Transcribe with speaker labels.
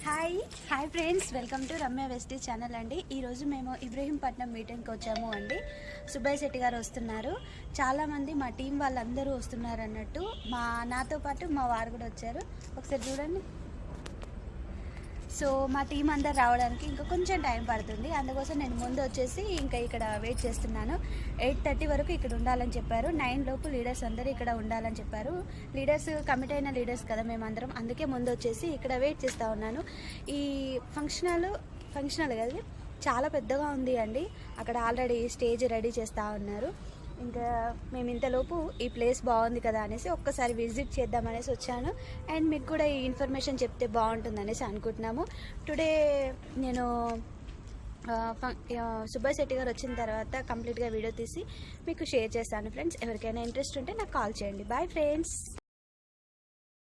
Speaker 1: Hi friends, welcome to Ramya వెస్టీ channel అండి. ఈరోజు మేము ఇబ్రహీంపట్నం మీటింగ్కి వచ్చాము అండి. సుబ్బయ్య శెట్టి గారు వస్తున్నారు. చాలామంది మా టీం వాళ్ళందరూ వస్తున్నారు అన్నట్టు. నాతో పాటు మా వారు కూడా వచ్చారు. ఒకసారి చూడండి. సో మా టీం అందరు రావడానికి ఇంకా కొంచెం టైం పడుతుంది. అందుకోసం నేను ముందు వచ్చేసి ఇంకా ఇక్కడ వెయిట్ చేస్తున్నాను. 8:30 వరకు ఇక్కడ ఉండాలని చెప్పారు. 9 లోపు లీడర్స్ అందరూ ఇక్కడ ఉండాలని చెప్పారు. లీడర్స్ కమిట్ అయిన లీడర్స్ కదా మేమందరం, అందుకే ముందు వచ్చేసి ఇక్కడ వెయిట్ చేస్తూ ఉన్నాను. ఈ ఫంక్షనల్ కదా, చాలా పెద్దగా ఉంది అండి. అక్కడ ఆల్రెడీ స్టేజ్ రెడీ చేస్తూ ఉన్నారు. ఇంకా మేము ఇంతలోపు ఈ ప్లేస్ బాగుంది కదా అనేసి ఒక్కసారి విజిట్ చేద్దామనేసి వచ్చాను. అండ్ మీకు కూడా ఈ ఇన్ఫర్మేషన్ చెప్తే బాగుంటుంది అనేసి అనుకుంటున్నాము. టుడే నేను సుబ్బయ్య శెట్టి గారు వచ్చిన తర్వాత కంప్లీట్గా వీడియో తీసి మీకు షేర్ చేస్తాను ఫ్రెండ్స్. ఎవరికైనా ఇంట్రెస్ట్ ఉంటే నాకు కాల్ చేయండి. Bye friends.